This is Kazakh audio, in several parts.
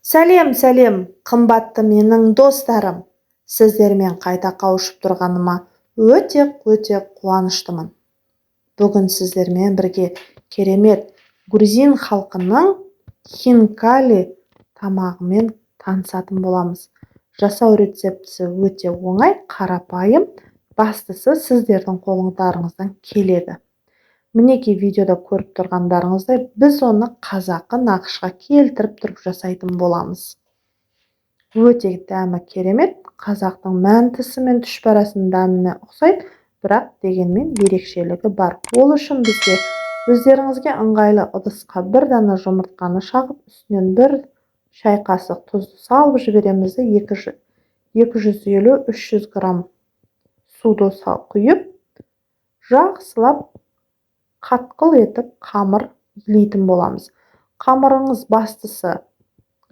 Сәлем, қымбатты менің достарым. Сіздермен қайта қауышып тұрғаныма өте қуаныштымын. Бүгін сіздермен бірге керемет грузин халқының хинкали тамағымен танысатын боламыз. Жасау рецептісі өте оңай, қарапайым, бастысы сіздердің қолыңдарыңыздан келеді. Мінекей видеода көріп тұрғандарыңыздай, біз оны қазақы нақышқа келтіріп тұрып жасайтын боламыз. Өте дәмі керемет, қазақтың мәнтісі мен түшпәрәсінің дәміне ұқсайды, бірақ дегенмен ерекшелігі бар. Ол үшін бізге өздеріңізге ыңғайлы ыдысқа бір дана жұмыртқаны шағып, үстінен бір шай қасық тұзды салып жібереміз. 250-300 грамм суды құйып, жақсылап қатқыл етіп қамыр илейтін боламыз. Қамырыңыз бастысы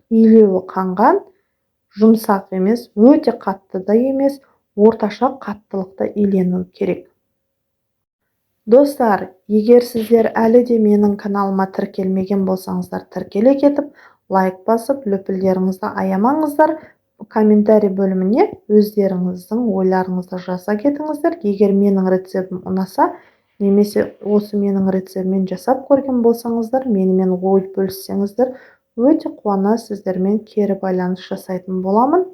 илеуі қанған, жұмсақ емес, өте қатты да емес, орташа қаттылықта иленуі керек. Достар, егер сіздер әлі де менің каналыма тіркелмеген болсаңыздар, тіркеле кетіп, лайк басып, löпілдеріңізді аямаңыздар. Комментарий бөліміне өздеріңіздің ойларыңызды жаза кетіңіздер. Егер менің рецептім ұнаса, немесе осы менің рецептіммен жасап көрген болсаңыздар, менімен ой бөліссеңіздер, өте қуана сіздермен кері байланыс жасайтын боламын.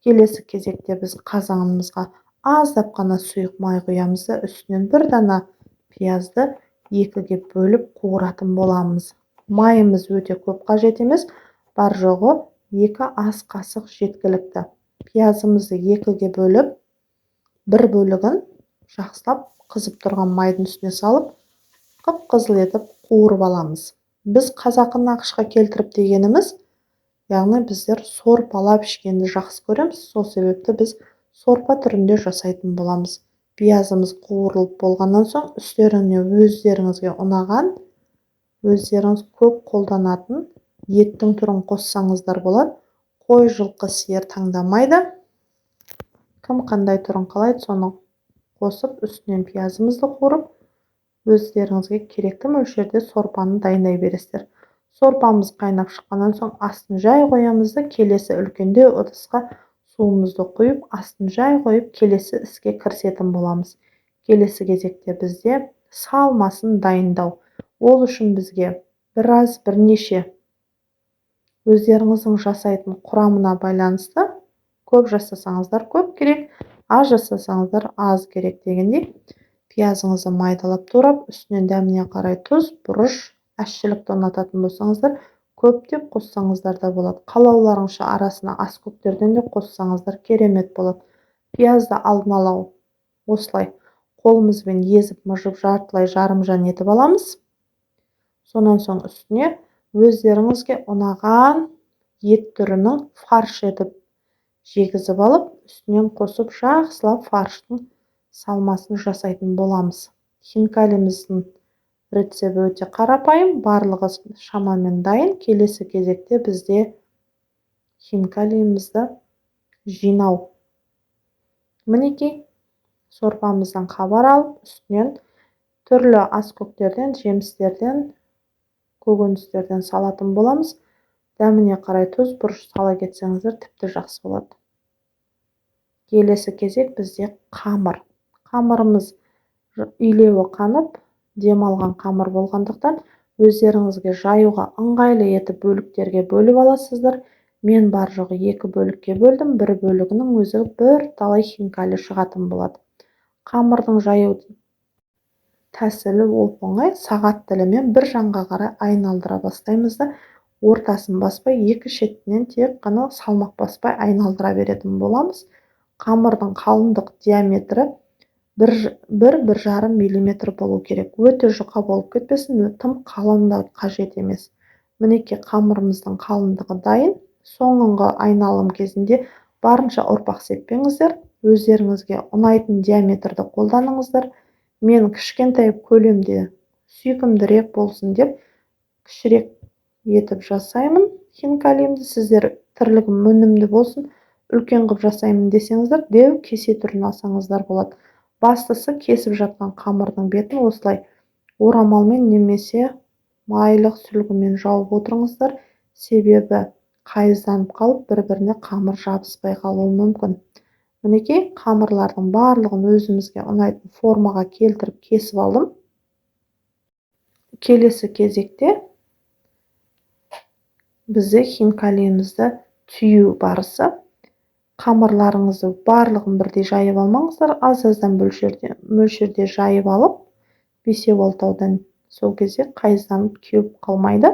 Келесі кезекте біз қазанымызға аздап қана сұйық май құямыз да, үстінен бір дана пиязды екіге бөліп қуыратын боламыз. Майымыз өте көп қажет емес, бар жоғы 2 ас қасық жеткілікті. Пиязымызды екіге бөліп, бір бөлігін жақсылап қызып тұрған майдың үстіне салып, қып-қызыл етіп қуырып аламыз. Біз қазақы нақышқа келтіріп дегеніміз, яғни біздер сорпалап ішкенді жақсы көреміз, сол себепті біз сорпа түрінде жасайтын боламыз. Пиязымыз қуырылып болғаннан соң, үстеріне өздеріңізге ұнаған, өздеріңіз көп қолданатын еттің түрін қоссаңыздар болады. Қой, жылқы, сиыр таңдамайды. Кім қандай түрін қалайды, соны қосып, үстінен пиязымызды қуырып, өздеріңізге керекті мөлшерде сорпаны дайындай бересіздер. Сорпамыз қайнап шыққаннан соң астын жай қоямыз да, келесі үлкендеу ыдысқа суымызды құйып, астын жай қойып, келесі іске кірісетін боламыз. Келесі кезекте бізде салмасын дайындау. Ол үшін бізге бірнеше өздеріңіздің жасайтын құрамына байланысты, көп жасасаңыздар көп керек, аз жасасаңыздар аз керек дегендей, пиязыңызды майдалап турап, үстінен дәміне қарай тұз, бұрыш, әшшілікті ұнататын болсаңыздар, көптеп қоссаңыздар да болады. Қалауларыңызша арасына ас көктерден де қоссаңыздар керемет болады. Пиязды алдын ала осылай қолымызбен езіп, мыжып, жартылай жарымжан етіп аламыз. Сонан соң үстіне өздеріңізге ұнаған ет түрінің фарш етіп жегізіп алып, үстінен қосып, жақсылап фарштың салмасын жасайтын боламыз. Хинкалиміздің рецепті өте қарапайым, барлығы шамамен дайын. Келесі кезекте бізде хинкалимізді жинау. Мінекей, сорпамыздан хабар алып, үстінен түрлі ас көктерден, жемістерден, көкөністерден салатын боламыз. Дәміне қарай тұз, бұрыш сала кетсеңіздер, тіпті жақсы болады. Келесі кезек бізде қамыр. Қамырымыз илеуі қанып, демалған қамыр болғандықтан, өздеріңізге жаюға ыңғайлы етіп бөліктерге бөліп аласыздар. Мен бар жоғы 2 бөлікке бөлдім, бір бөлігінің өзі бір талай хинкали шығатын болады. Қамырдың жаю тәсілі оп-оңай, сағат тілімен бір жанға қарай айналдыра бастаймыз да, ортасын баспай, екі шетінен тек қана салмақ баспай айналдыра беретін боламыз. Қамырдың қалыңдық диаметрі 1-1,5 мм болу керек. Өте жұқа болып кетпесін, тым қалыңдау қажет емес. Мінекей қамырымыздың қалыңдығы дайын. Соңғы айналым кезінде барынша ұрпақ сеппеңіздер, өздеріңізге ұнайтын диаметрді қолданыңыздар. Мен кішкентай көлемде сүйкімдірек болсын деп кішірек етіп жасаймын хинкалимді. Сіздер тірлігім өнімді болсын, үлкен қып жасаймын десеңіздер, деу кесе түрін алсаңыздар болады. Бастысы кесіп жатқан қамырдың бетін осылай орамалмен немесе майлық сүлгімен жауып отырыңыздар. Себебі қайызданып қалып, бір-біріне қамыр жабыспай қалуы мүмкін. Мінекей, қамырлардың барлығын өзімізге ұнайтын формаға келтіріп кесіп алдым. Келесі кезекте бізде хинкалиімізді түйу барысы. Қамырларыңызды барлығын бірдей жайып алмаңыздар, аз-аздан мөлшерде жайып алып, 5-6-таудан сол кезде қайызданып кеуіп қалмайды,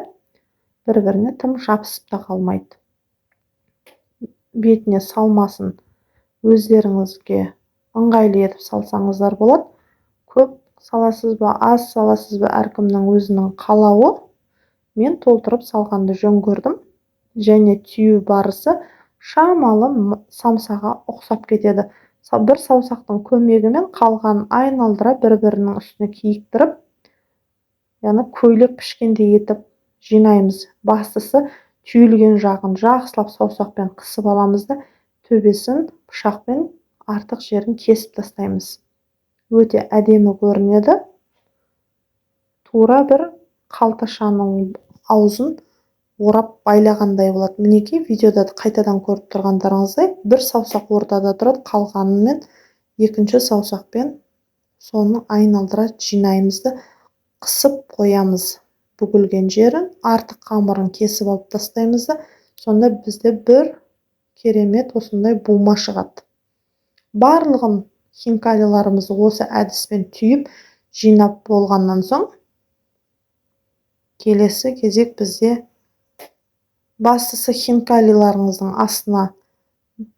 бір-біріне тым жабысып та қалмайды. Бетіне салмасын өздеріңізге ыңғайлы етіп салсаңыздар болады. Көп саласыз ба, аз саласыз ба, әркімнің өзінің қалауы. Мен толтырып салғанды жөн көрдім. Және түйу барысы шамалы самсаға ұқсап кетеді. Бір саусақтың көмегімен қалған айналдыра бір-бірінің үстіне киіктіріп, яғни көйлек пішкендей етіп жинаймыз. Бастысы түйілген жағын жақсылап саусақпен қысып аламыз да, төбесін пышақпен артық жерін кесіп тастаймыз. Өте әдемі көрінеді. Тура бір қалташаның аузын орап байлағандай болады. Мінекей, видеода қайтадан көріп тұрғандарыңыздай, бір саусақ ортада тұрады, қалғанымен екінші саусақпен соны айналдыра жинаймыз да, қысып қоямыз. Бүгілген жерін, артық қамырын кесіп алып тастаймыз да, сонда бізде бір керемет осындай бума шығады. Барлығын хинкалиларымызды осы әдіспен түйіп, жинап болғаннан соң, келесі кезек бізде бастысы хинкалиларыңыздың астына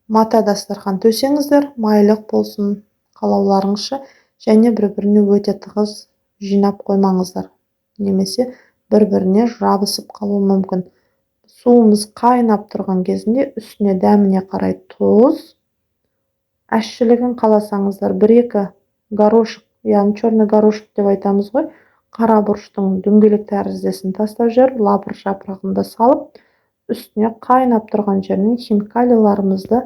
мата дастархан төсеңіздер, майлық болсын қалауларыңызша, және бір-біріне өте тығыз жинап қоймаңыздар. Немесе бір-біріне жабысып қалуы мүмкін. Суымыз қайнап тұрған кезінде үстіне дәміне қарай тұз, әшшілігін қаласаңыздар 1-2 горошек, яғни черный горошек деп айтамыз ғой, қара бұрыштың дөңгелек тәріздесін тастап жіберіп, лавр жапырағында салып, үстіне қайнап тұрған жерінен хинкалиларымызды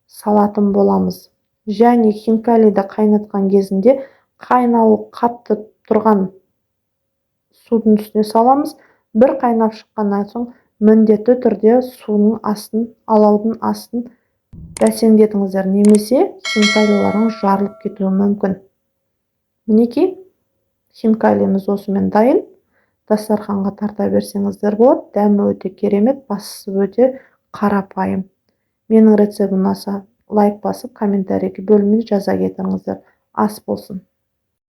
салатын боламыз. Және хинкалиді қайнатқан кезінде қайнауы қатты тұрған судың үстіне саламыз. Бір қайнап шыққаннан соң міндетті түрде судың астын, алаудың астын бәсеңдетіңіздер, немесе хинкалиларыңыз жарылып кетуі мүмкін. Мінекей, хинкалиіміз осымен дайын. Дастарханға тарта берсеңіздер болады. Дәмі өте керемет, бастысы өте қарапайым. Менің рецептім ұнаса, лайк басып, комментарий бөліміне жаза кетіңіздер. Ас болсын.